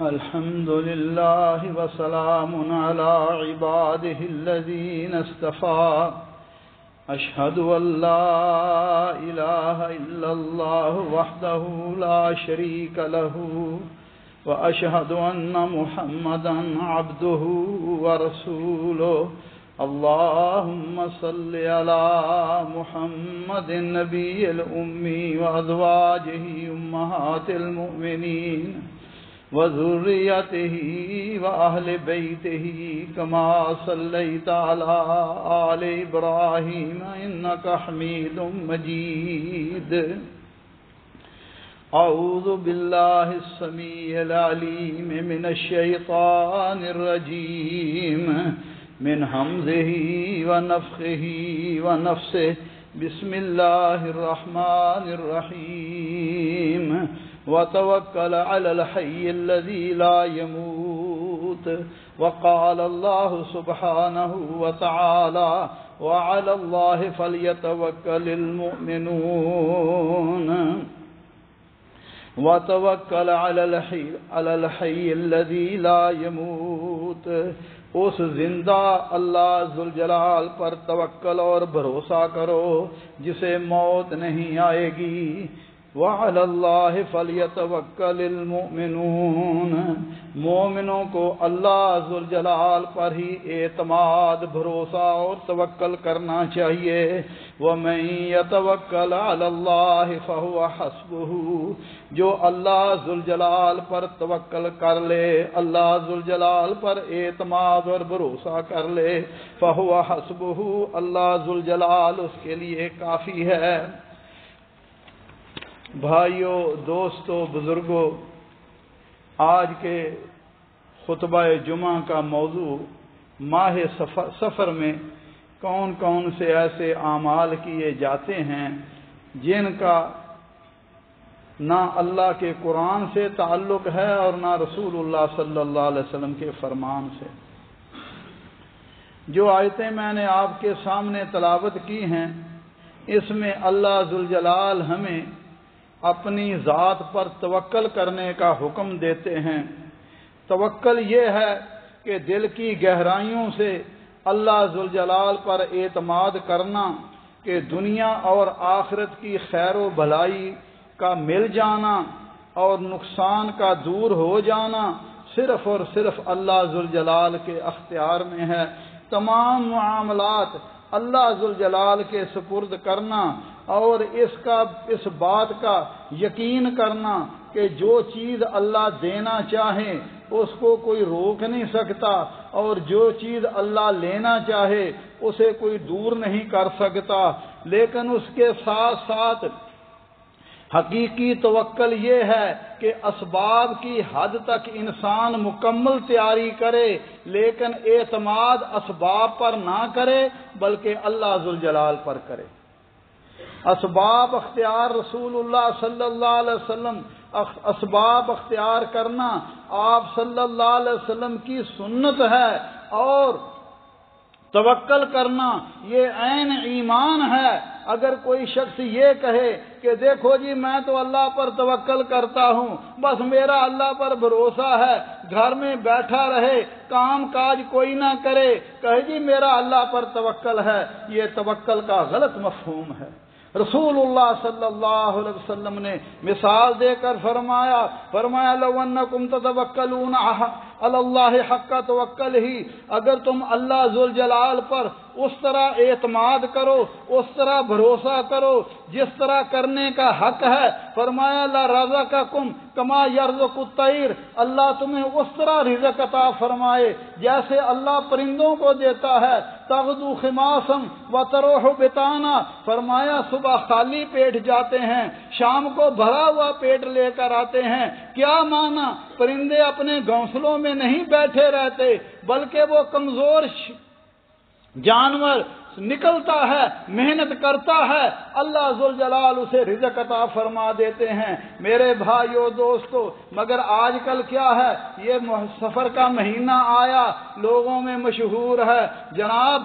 الحمد لله وسلام على عباده الذين اصطفى أشهد أن لا إله إلا الله وحده لا شريك له وأشهد أن محمدا عبده ورسوله اللهم صل على محمد النبي الأمي وأزواجه أمهات المؤمنين وذريته وأهل بيته كما صليت على آل إبراهيم إنك حميد مجيد أعوذ بالله السميع العليم من الشيطان الرجيم من همزه ونفخه ونفسه بسم الله الرحمن الرحيم وتوكل على الحي الذي لا يموت وقال الله سبحانه وتعالى وعلى الله فليتوكل المؤمنون وتوکل علی الحی الذی لا یموت، اس زندہ اللہ ذوالجلال پر توکل اور بھروسہ کرو جسے موت نہیں آئے گی۔ وعلی اللہ فلیتوکل المؤمنون، مومنوں کو اللہ ذوالجلال پر ہی اعتماد، بھروسہ اور توکل کرنا چاہیے۔ ومن یتوکل علی اللہ فہو حسبہ، جو اللہ ذوالجلال پر توکل کر لے، اللہ ذوالجلال پر اعتماد اور بھروسہ کر لے، فہو حسبہ، اللہ ذوالجلال اس کے لیے کافی ہے۔ بھائیوں، دوستوں، بزرگوں، آج کے خطبہ جمعہ کا موضوع ماہ سفر میں کون کون سے ایسے اعمال کیے جاتے ہیں جن کا نہ اللہ کے قرآن سے تعلق ہے اور نہ رسول اللہ صلی اللہ علیہ وسلم کے فرمان سے۔ جو آیتیں میں نے آپ کے سامنے تلاوت کی ہیں، اس میں اللہ ذوالجلال ہمیں اپنی ذات پر توکل کرنے کا حکم دیتے ہیں۔ توکل یہ ہے کہ دل کی گہرائیوں سے اللہ ذوالجلال پر اعتماد کرنا کہ دنیا اور آخرت کی خیر و بھلائی کا مل جانا اور نقصان کا دور ہو جانا صرف اور صرف اللہ ذوالجلال کے اختیار میں ہے۔ تمام معاملات اللہ ذوالجلال کے سپرد کرنا اور اس بات کا یقین کرنا کہ جو چیز اللہ دینا چاہے اس کو کوئی روک نہیں سکتا اور جو چیز اللہ لینا چاہے اسے کوئی دور نہیں کر سکتا، لیکن اس کے ساتھ ساتھ حقیقی توکل یہ ہے کہ اسباب کی حد تک انسان مکمل تیاری کرے، لیکن اعتماد اسباب پر نہ کرے بلکہ اللہ ذوالجلال پر کرے۔ اسباب اختیار رسول اللہ صلی اللہ علیہ وسلم، اسباب اختیار کرنا آپ صلی اللہ علیہ وسلم کی سنت ہے، اور توکل کرنا یہ عین ایمان ہے۔ اگر کوئی شخص یہ کہے کہ دیکھو جی میں تو اللہ پر توکل کرتا ہوں، بس میرا اللہ پر بھروسہ ہے، گھر میں بیٹھا رہے، کام کاج کوئی نہ کرے، کہے جی میرا اللہ پر توکل ہے، یہ توکل کا غلط مفہوم ہے۔ رسول اللہ صلی اللہ علیہ وسلم نے مثال دے کر فرمایا لو انکم تتوکلون علی اللہ حق توکلہ، اگر تم اللہ ذوالجلال پر اس طرح اعتماد کرو، اس طرح بھروسہ کرو جس طرح کرنے کا حق ہے، فرمایا لرزقکم کما یرزق الطیر، اللہ تمہیں اس طرح رزق عطا فرمائے جیسے اللہ پرندوں کو دیتا ہے۔ تغدو خماسا وتروح بطانا، فرمایا صبح خالی پیٹ جاتے ہیں، شام کو بھرا ہوا پیٹ لے کر آتے ہیں۔ کیا معنی؟ پرندے اپنے گھونسلوں میں نہیں بیٹھے رہتے بلکہ وہ کمزور جانور نکلتا ہے، محنت کرتا ہے، اللہ ذوالجلال اسے رزق عطا فرما دیتے ہیں۔ میرے بھائیو دوستو، مگر آج کل کیا ہے، یہ سفر کا مہینہ آیا، لوگوں میں مشہور ہے جناب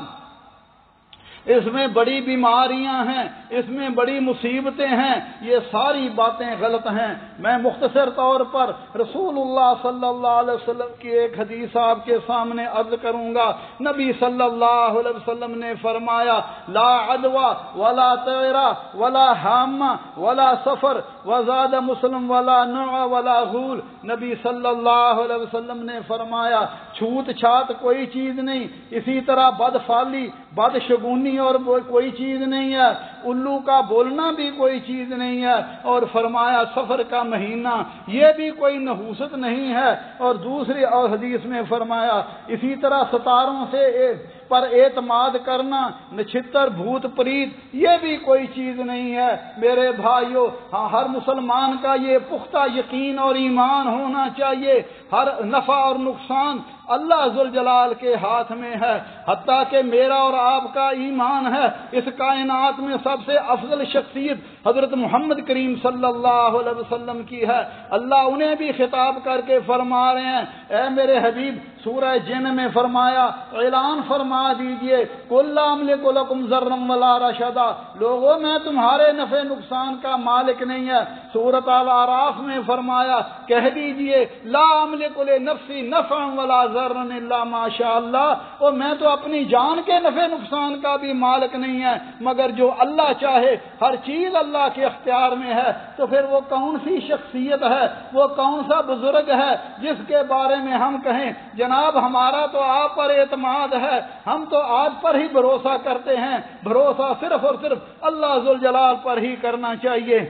اس میں بڑی بیماریاں ہیں، اس میں بڑی مصیبتیں ہیں، یہ ساری باتیں غلط ہیں۔ میں مختصر طور پر رسول اللہ صلی اللہ علیہ وسلم کی ایک حدیث آپ کے سامنے عرض کروں گا۔ نبی صلی اللہ علیہ وسلم نے فرمایا لا عدوى ولا طیرہ ولا حامہ ولا سفر وزاد مسلم ولا نوع ولا غول۔ نبی صلی اللہ علیہ وسلم نے فرمایا چھوت چھات کوئی چیز نہیں، اسی طرح بدفعلی بدشگونی اور کوئی چیز نہیں ہے، الو کا بولنا بھی کوئی چیز نہیں ہے، اور فرمایا سفر کا مہینہ یہ بھی کوئی نحوست نہیں ہے، اور دوسری اور حدیث میں فرمایا اسی طرح ستاروں سے پر اعتماد کرنا، نچھتر بھوت پریت یہ بھی کوئی چیز نہیں ہے۔ میرے بھائیو، ہر مسلمان کا یہ پختہ یقین اور ایمان ہونا چاہیے ہر نفع اور نقصان اللہ ذوالجلال کے ہاتھ میں ہے، حتیٰ کہ میرا اور آپ کا ایمان ہے اس کائنات میں سب سے افضل شخصیت حضرت محمد کریم صلی اللہ علیہ وسلم کی ہے۔ اللہ انہیں بھی خطاب کر کے فرما رہے ہیں اے میرے حبیب، سورہ جن میں فرمایا اعلان فرما دیجئے قل لا املک لکم ضرا ولا رشدا، لوگوں میں تمہارے نفع نقصان کا مالک نہیں ہے۔ سورۃ الاعراف میں فرمایا کہہ دیجئے لا املک لنفسی نفعا ولا ضرا الا ما شاء اللہ، اور میں تو اپنی جان کے نفع نقصان کا بھی مالک نہیں ہے مگر جو اللہ چاہے، ہر چیز اللہ کے اختیار میں ہے۔ تو پھر وہ کون سی شخصیت ہے، وہ کون سا بزرگ ہے جس کے بارے میں ہم کہیں جناب ہمارا تو آپ پر اعتماد ہے، ہم تو آپ پر ہی بھروسہ کرتے ہیں۔ بھروسہ صرف اور صرف اللہ ذوالجلال پر ہی کرنا چاہیے۔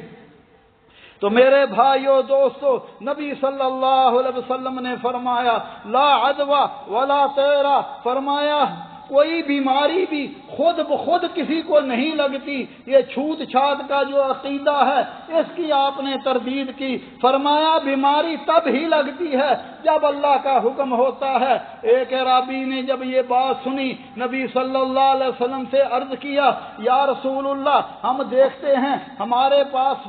تو میرے بھائیو دوستو، نبی صلی اللہ علیہ وسلم نے فرمایا لا عدوى ولا طیرہ، فرمایا کوئی بیماری بھی خود بخود کسی کو نہیں لگتی۔ یہ چھوت چھات کا جو عقیدہ ہے اس کی آپ نے تردید کی، فرمایا بیماری تب ہی لگتی ہے جب اللہ کا حکم ہوتا ہے۔ ایک اعرابی نے جب یہ بات سنی نبی صلی اللہ علیہ وسلم سے عرض کیا یا رسول اللہ، ہم دیکھتے ہیں ہمارے پاس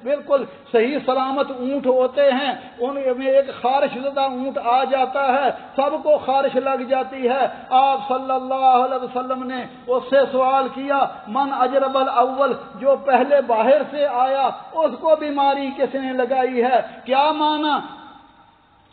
بالکل صحیح سلامت اونٹ ہوتے ہیں، ان میں ایک خارش زدہ اونٹ آ جاتا ہے، سب کو خارش لگ جاتی ہے۔ آپ صلی اللہ علیہ وسلم نے اس سے سوال کیا من اجرب الاول، جو پہلے باہر سے آیا اس کو بیماری کس نے لگائی ہے؟ کیا معنی؟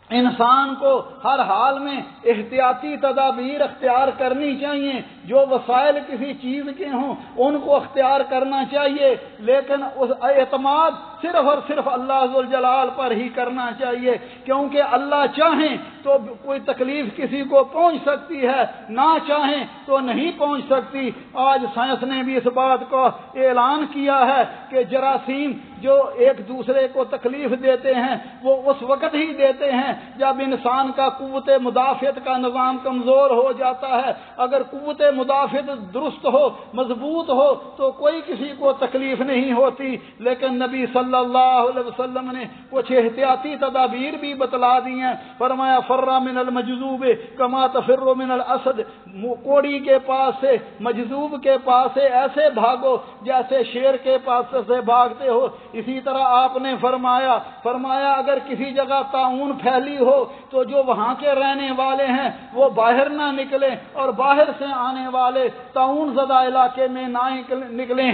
انسان کو ہر حال میں احتیاطی تدابیر اختیار کرنی چاہیے، جو وسائل کسی چیز کے ہوں ان کو اختیار کرنا چاہیے، لیکن اس اعتماد صرف اور صرف اللہ ذوالجلال پر ہی کرنا چاہیے، کیونکہ اللہ چاہیں تو کوئی تکلیف کسی کو پہنچ سکتی ہے، نہ چاہیں تو نہیں پہنچ سکتی۔ آج سائنس نے بھی اس بات کو اعلان کیا ہے کہ جراثیم جو ایک دوسرے کو تکلیف دیتے ہیں وہ اس وقت ہی دیتے ہیں جب انسان کا قوت مدافعت کا نظام کمزور ہو جاتا ہے۔ اگر قوت مدافعت درست ہو، مضبوط ہو تو کوئی کسی کو تکلیف نہیں ہوتی، لیکن نبی صلی اللہ علیہ وسلم نے کچھ احتیاطی تدابیر بھی بتلا دی ہیں۔ فرمایا فر من المجذوب کما تفر من الاسد، کوڑی کے پاس سے، مجذوب کے پاس سے ایسے بھاگو جیسے شیر کے پاس سے بھاگتے ہو۔ اسی طرح آپ نے فرمایا اگر کسی جگہ طاعون پھیلی ہو تو جو وہاں کے رہنے والے ہیں وہ باہر نہ نکلیں، اور باہر سے آنے والے طاعون زدہ علاقے میں نہ نکلیں۔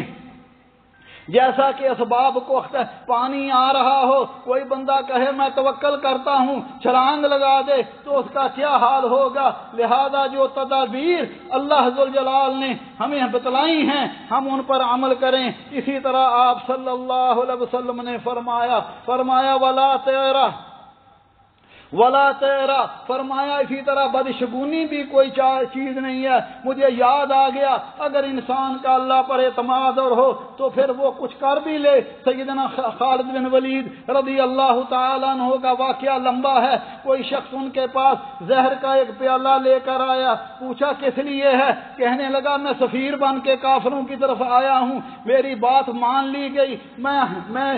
جیسا کہ اسباب کو پانی آ رہا ہو، کوئی بندہ کہے میں توکل کرتا ہوں، چھلانگ لگا دے تو اس کا کیا حال ہوگا؟ لہذا جو تدابیر اللہ ذوالجلال نے ہمیں بتلائی ہیں ہم ان پر عمل کریں۔ اسی طرح آپ صلی اللہ علیہ وسلم نے فرمایا ولا تیرا، فرمایا اسی طرح بدشگونی بھی کوئی چیز نہیں ہے۔ مجھے یاد آ گیا اگر انسان کا اللہ پر اعتماد اور ہو تو پھر وہ کچھ کر بھی لے۔ سیدنا خالد بن ولید رضی اللہ تعالیٰ عنہ کا واقعہ لمبا ہے۔ کوئی شخص ان کے پاس زہر کا ایک پیالہ لے کر آیا، پوچھا کس لیے ہے؟ کہنے لگا میں سفیر بن کے کافروں کی طرف آیا ہوں، میری بات مان لی گئی، میں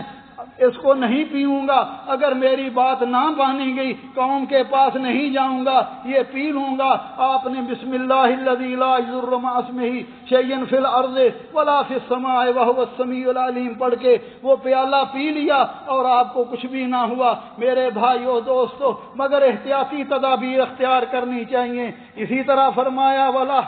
اس کو نہیں پیوں گا، اگر میری بات نہ مانی گئی قوم کے پاس نہیں جاؤں گا، یہ پی لوں گا۔ آپ نے بسم اللہ الذی لا یضر مع اسمہ شیء فی الارض ولا فی السماء وهو السمیع العلیم پڑھ کے وہ پیالہ پی لیا اور آپ کو کچھ بھی نہ ہوا۔ میرے بھائیو دوستو، مگر احتیاطی تدابیر اختیار کرنی چاہیے۔ اسی طرح فرمایا ولا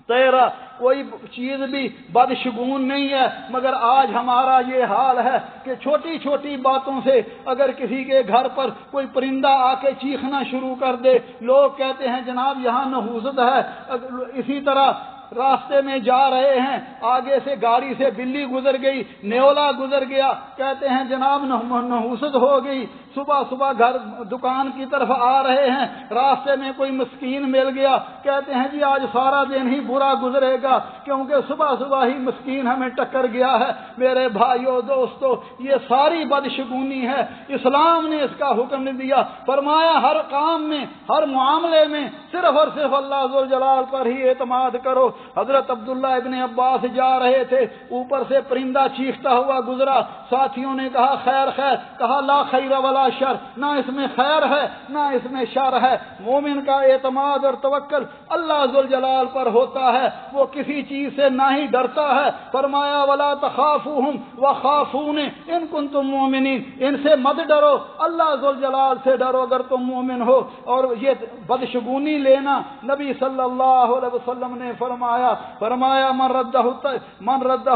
تیرا، کوئی چیز بھی بدشگون نہیں ہے، مگر آج ہمارا یہ حال ہے کہ چھوٹی چھوٹی باتوں سے اگر کسی کے گھر پر کوئی پرندہ آ کے چیخنا شروع کر دے، لوگ کہتے ہیں جناب یہاں نحوست ہے۔ اسی طرح راستے میں جا رہے ہیں، آگے سے گاڑی سے بلی گزر گئی، نیولا گزر گیا، کہتے ہیں جناب نحوست ہو گئی۔ صبح صبح گھر دکان کی طرف آ رہے ہیں، راستے میں کوئی مسکین مل گیا، کہتے ہیں جی آج سارا دن ہی برا گزرے گا کیونکہ صبح صبح ہی مسکین ہمیں ٹکر گیا ہے۔ میرے بھائیو دوستو، یہ ساری بدشگونی ہے، اسلام نے اس کا حکم نہیں دیا، فرمایا ہر کام میں، ہر معاملے میں صرف اور صرف اللہ ذوالجلال پر ہی اعتماد کرو۔ حضرت عبداللہ ابن عباس جا رہے تھے، اوپر سے پرندہ چیختا ہوا گزرا، ساتھیوں نے کہا خیر خیر، کہا لا خیر ولا شر، نہ اس میں خیر ہے نہ اس میں شر ہے۔ مومن کا اعتماد اور توکل اللہ ذوالجلال پر ہوتا ہے، وہ کسی چیز سے نہ ہی ڈرتا ہے۔ فرمایا ولا تخافوہم وخافون ان کنتم مومنین، ان سے مت ڈرو، اللہ ذوالجلال سے ڈرو اگر تم مومن ہو۔ اور یہ بدشگونی لینا، نبی صلی اللہ علیہ وسلم نے فرمایا من ردہ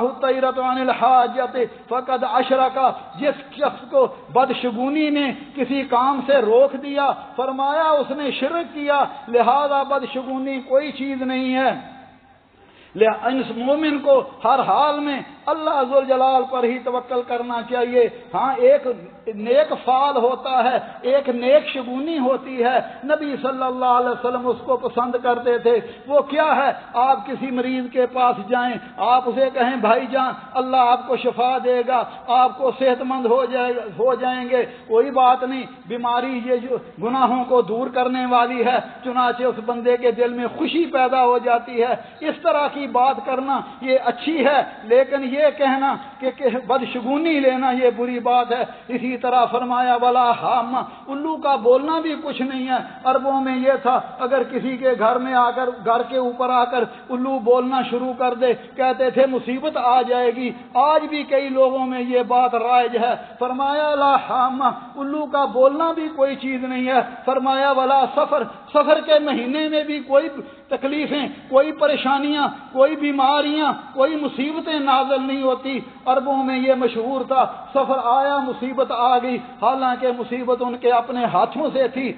الطیرۃ عن الحاجۃ فقد اشرک، جس شخص کو بدشگونی نے کسی کام سے روک دیا، فرمایا اس نے شرک کیا، لہذا بدشگونی کوئی چیز نہیں ہے۔ اس مومن کو ہر حال میں اللہ ذوالجلال پر ہی توکل کرنا چاہیے۔ ہاں ایک نیک فعل ہوتا ہے، ایک نیک شگونی ہوتی ہے، نبی صلی اللہ علیہ وسلم اس کو پسند کرتے تھے۔ وہ کیا ہے؟ آپ کسی مریض کے پاس جائیں، آپ اسے کہیں بھائی جان اللہ آپ کو شفا دے گا، آپ کو صحت مند ہو جائیں گے، کوئی بات نہیں، بیماری یہ جو گناہوں کو دور کرنے والی ہے، چنانچہ اس بندے کے دل میں خوشی پیدا ہو جاتی ہے۔ اس طرح کی بات کرنا یہ اچھی ہے، لیکن یہ کہنا کہ بدشگونی لینا یہ بری بات ہے۔ اسی طرح فرمایا ولا حام، الو کا بولنا بھی کچھ نہیں ہے۔ عربوں میں یہ تھا، اگر کسی کے گھر میں آ کر، گھر کے اوپر آ کر الو بولنا شروع کر دے، کہتے تھے مصیبت آ جائے گی۔ آج بھی کئی لوگوں میں یہ بات رائج ہے۔ فرمایا لا حام، الو کا بولنا بھی کوئی چیز نہیں ہے۔ فرمایا ولا سفر، سفر کے مہینے میں بھی کوئی تکلیفیں، کوئی پریشانیاں، کوئی بیماریاں، کوئی مصیبتیں نازل نہیں ہوتی۔ عربوں میں یہ مشہور تھا، سفر آیا مصیبت آ گئی، حالانکہ مصیبت ان کے اپنے ہاتھوں سے تھی۔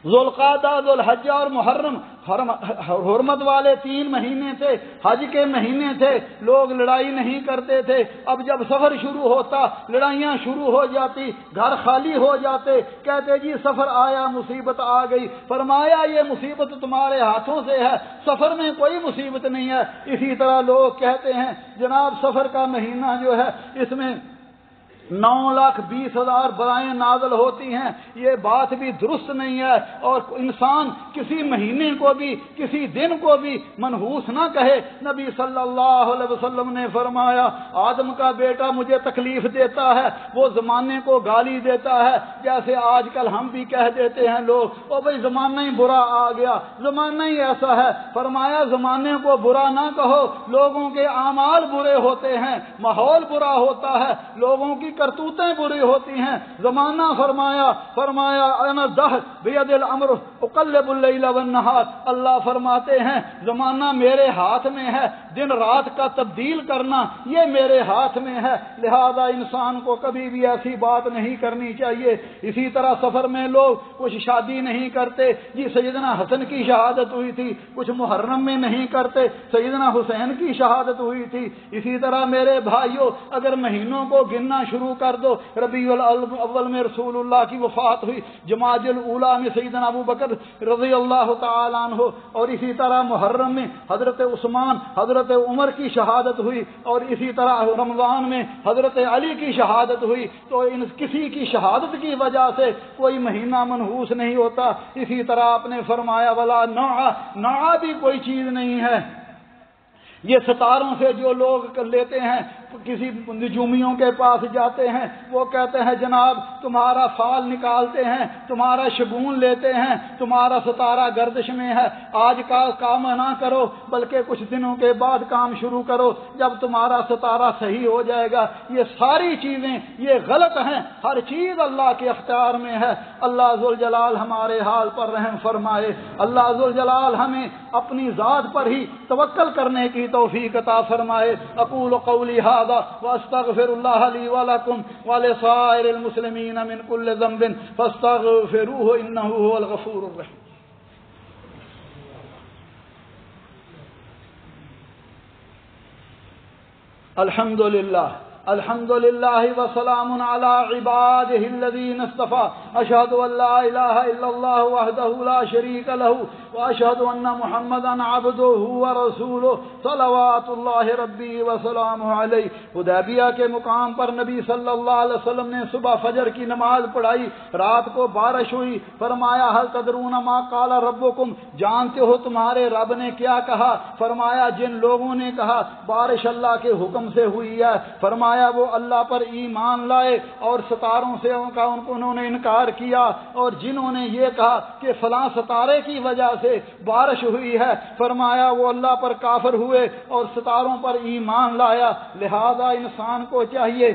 ذوالقعدہ، ذوالحجہ اور محرم حرمت والے 3 مہینے تھے، حج کے مہینے تھے، لوگ لڑائی نہیں کرتے تھے۔ اب جب سفر شروع ہوتا، لڑائیاں شروع ہو جاتی، گھر خالی ہو جاتے، کہتے جی سفر آیا مصیبت آ گئی۔ فرمایا یہ مصیبت تمہارے ہاتھوں سے ہے، سفر میں کوئی مصیبت نہیں ہے۔ اسی طرح لوگ کہتے ہیں جناب سفر کا مہینہ جو ہے اس میں 9,20,000 بلائیں نازل ہوتی ہیں، یہ بات بھی درست نہیں ہے۔ اور انسان کسی مہینے کو بھی، کسی دن کو بھی منحوس نہ کہے۔ نبی صلی اللہ علیہ وسلم نے فرمایا آدم کا بیٹا مجھے تکلیف دیتا ہے، وہ زمانے کو گالی دیتا ہے، جیسے آج کل ہم بھی کہہ دیتے ہیں لوگ او بھائی زمانہ ہی برا آ گیا، زمانہ ہی ایسا ہے۔ فرمایا زمانے کو برا نہ کہو، لوگوں کے اعمال برے ہوتے ہیں، ماحول برا ہوتا ہے، لوگوں کی کرتوتیں بری ہوتی ہیں۔ زمانہ فرمایا انا الدہر بید الامر اقلب اللیل والنہار، اللہ فرماتے ہیں زمانہ میرے ہاتھ میں ہے، دن رات کا تبدیل کرنا یہ میرے ہاتھ میں ہے، لہذا انسان کو کبھی بھی ایسی بات نہیں کرنی چاہیے۔ اسی طرح سفر میں لوگ کچھ شادی نہیں کرتے، جی سیدنا حسن کی شہادت ہوئی تھی، کچھ محرم میں نہیں کرتے، سیدنا حسین کی شہادت ہوئی تھی۔ اسی طرح میرے بھائیوں اگر مہینوں کو گننا شروع کر دو، ربیع الاول میں رسول اللہ کی وفات ہوئی، جمادی الاولیٰ میں سیدنا ابو بکر رضی اللہ تعالیٰ عنہ، اور اسی طرح محرم میں حضرت عثمان، حضرت عمر کی شہادت ہوئی، اور اسی طرح رمضان میں حضرت علی کی شہادت ہوئی، تو ان کسی کی شہادت کی وجہ سے کوئی مہینہ منحوس نہیں ہوتا۔ اسی طرح آپ نے فرمایا ولا نوع بھی کوئی چیز نہیں ہے۔ یہ ستاروں سے جو لوگ لیتے ہیں، کسی نجومیوں کے پاس جاتے ہیں، وہ کہتے ہیں جناب تمہارا فال نکالتے ہیں، تمہارا شگون لیتے ہیں، تمہارا ستارہ گردش میں ہے، آج کا کام نہ کرو بلکہ کچھ دنوں کے بعد کام شروع کرو، جب تمہارا ستارہ صحیح ہو جائے گا۔ یہ ساری چیزیں یہ غلط ہیں، ہر چیز اللہ کے اختیار میں ہے۔ اللہ ذوالجلال ہمارے حال پر رحم فرمائے، اللہ ذوالجلال ہمیں اپنی ذات پر ہی توکل کرنے کی توفیق عطا فرمائے۔ اقول قولی ھذا واستغفر اللہ لی ولکم ولسائر المسلمین من کل ذنب فاستغفروہ انہ ھو الغفور الرحیم۔ الحمد للہ الحمد للہ وسلام علی عبادہ الذین اصطفیٰ، اشہد ان لا الہ الا اللہ وحدہ لا شریک لہ واشہد ان محمدا عبدہ ورسولہ صلوات اللہ ربی وسلامہ علیہ۔ حدیبیہ کے مقام پر نبی صلی اللہ علیہ وسلم نے صبح فجر کی نماز پڑھائی، رات کو بارش ہوئی، فرمایا هل تدرون ما قال ربکم، جانتے ہو تمہارے رب نے کیا کہا؟ فرمایا جن لوگوں نے کہا بارش اللہ کے حکم سے ہوئی ہے، فرمایا وہ اللہ پر ایمان لائے اور ستاروں سے انہوں نے انکار کیا، اور جنہوں نے یہ کہا کہ فلاں ستارے کی وجہ سے بارش ہوئی ہے، فرمایا وہ اللہ پر کافر ہوئے اور ستاروں پر ایمان لایا۔ لہذا انسان کو چاہیے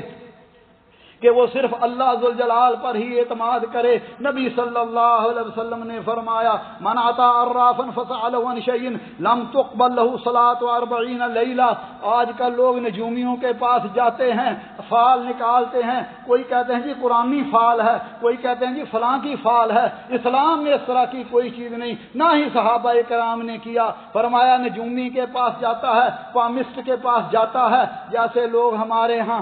کہ وہ صرف اللہ ذوالجلال پر ہی اعتماد کرے۔ نبی صلی اللہ علیہ وسلم نے فرمایا من اتی عرافا فسأله عن شيء لم تقبل له صلاة 40 لیلہ۔ آج کل لوگ نجومیوں کے پاس جاتے ہیں، فال نکالتے ہیں، کوئی کہتے ہیں جی قرآنی فال ہے، کوئی کہتے ہیں جی فلاں کی فال ہے۔ اسلام میں اس طرح کی کوئی چیز نہیں، نہ ہی صحابہ کرام نے کیا۔ فرمایا نجومی کے پاس جاتا ہے، پامسٹ کے پاس جاتا ہے، جیسے لوگ ہمارے ہاں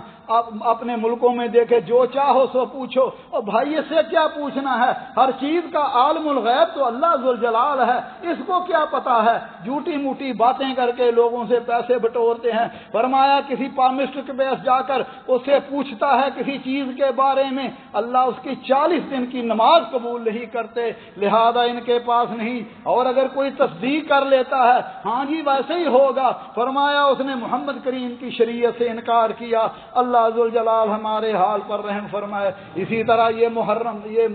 اپنے ملکوں میں دیکھے جو چاہو سو پوچھو، اور بھائی اس سے کیا پوچھنا ہے، ہر چیز کا عالم الغیب تو اللہ ذوالجلال ہے، اس کو کیا پتا ہے، جھوٹی موٹی باتیں کر کے لوگوں سے پیسے بٹورتے ہیں۔ فرمایا کسی پامسٹ کے پاس جا کر اس سے پوچھتا ہے کسی چیز کے بارے میں، اللہ اس کی 40 دن کی نماز قبول نہیں کرتے، لہذا ان کے پاس نہیں۔ اور اگر کوئی تصدیق کر لیتا ہے ہاں جی ویسے ہی ہوگا، فرمایا اس نے محمد کریم کی شریعت سے انکار کیا۔ اللہ ذوالجلال ہمارے حال پر رحم فرمائے۔ اسی طرح یہ محرم، یہ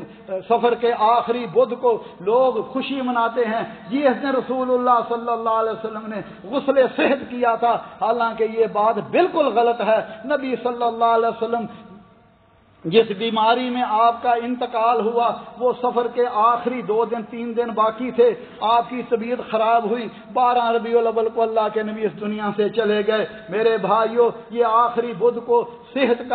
سفر کے آخری بدھ کو لوگ خوشی مناتے ہیں، جی اس نے رسول اللہ صلی اللہ علیہ وسلم نے غسل صحت کیا تھا، حالانکہ یہ بات بالکل غلط ہے۔ نبی صلی اللہ علیہ وسلم جس بیماری میں آپ کا انتقال ہوا وہ سفر کے آخری 2 دن 3 دن باقی تھے، آپ کی طبیعت خراب ہوئی، 12 ربیع الاول کو اللہ کے نبی اس دنیا سے چلے گئے۔ میرے بھائیوں یہ آخری بدھ کو صحت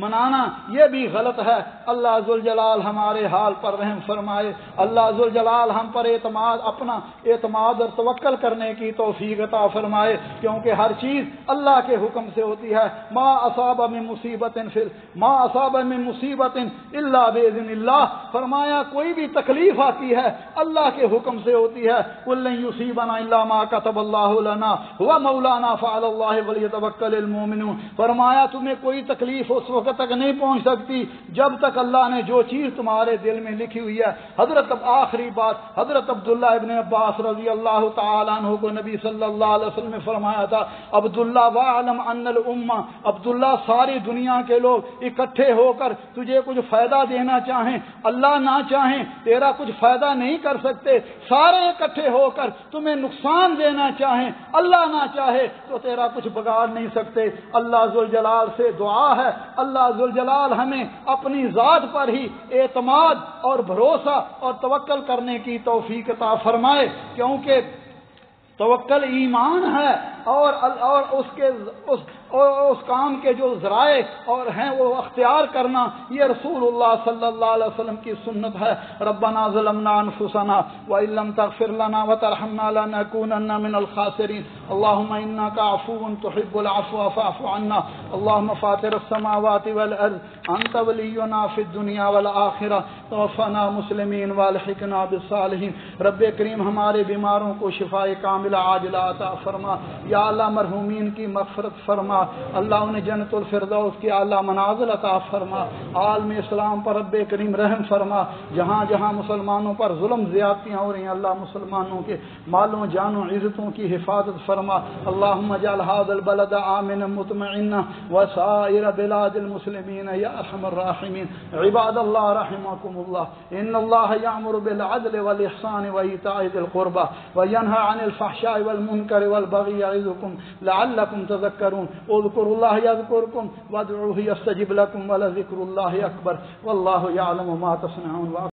منانا یہ بھی غلط ہے۔ اللہ ذوالجلال ہمارے حال پر رحم فرمائے، اللہ ذوالجلال ہم پر اپنا اعتماد اور توکل کرنے کی توفیق عطا فرمائے، کیونکہ ہر چیز اللہ کے حکم سے ہوتی ہے۔ ما اصاب من مصیبت الا باذن اللہ، فرمایا کوئی بھی تکلیف آتی ہے اللہ کے حکم سے ہوتی ہے۔ قل لن یصیبنا الا ما كتب اللہ لنا هو مولانا فعلى الله فلیتوکل المؤمنون، فرمایا تمہیں کوئی تکلیف اس وقت تک نہیں پہنچ سکتی جب تک اللہ نے جو چیز تمہارے دل میں لکھی ہوئی ہے۔ آخری بات حضرت عبداللہ ابن عباس رضی اللہ تعالیٰ عنہ کو نبی صلی اللہ علیہ وسلم نے فرمایا تھا عبداللہ وَعَلَمْ أَنَّ الْأُمَّةَ، عبداللہ ساری دنیا کے لوگ اکٹھے ہو کر تجھے کچھ فائدہ دینا چاہیں، اللہ نہ چاہیں تیرا کچھ فائدہ نہیں کر سکتے، سارے اکٹھے ہو کر تمہیں نقصان دینا چاہیں، اللہ نہ چاہے تو تیرا کچھ بگاڑ نہیں سکتے۔ اللہ ذوالجلال سے دعا ہے اللہ ذوالجلال ہمیں اپنی ذات پر ہی اعتماد اور بھروسہ اور توکل کرنے کی توفیق عطا فرمائے، کیونکہ توکل ایمان ہے اور اس کام کے جو ذرائع اور ہیں وہ اختیار کرنا یہ رسول اللہ صلی اللہ علیہ وسلم کی سنت ہے۔ ربنا ظلمنا انفسنا وان لم تغفر لنا وترحمنا لنكونن من الخاسرين اللهم انك عفو تحب العفو فاعف عنا اللهم فاطر السماوات والارض انت ولينا في الدنيا والاخره توفنا مسلمین والحقنا بالصالحین۔ رب کریم ہمارے بیماروں کو شفائے کاملہ عاجلہ عطا فرما، یا اللہ مرحومین کی مغفرت فرما، اللہ انہیں جنت الفردوس کی اعلیٰ منازل عطا فرما، عالم اسلام پر رب کریم رحم فرما، جہاں جہاں مسلمانوں پر ظلم زیادتیاں ہو رہی ہیں اللہ مسلمانوں کے مالوں جانوں عزتوں کی حفاظت فرما۔ فرما. اللهم اجعل هذا البلد آمنا مطمئنا وسائر بلاد المسلمين يا أرحم الراحمين. عباد الله رحمكم الله، إن الله يأمر بالعدل والإحسان وإيتاء ذي القربى وينهى عن الفحشاء والمنكر والبغي يعظكم لعلكم تذكرون. اذكروا الله يذكركم وادعوه يستجب لكم ولذكر الله أكبر والله يعلم ما تصنعون.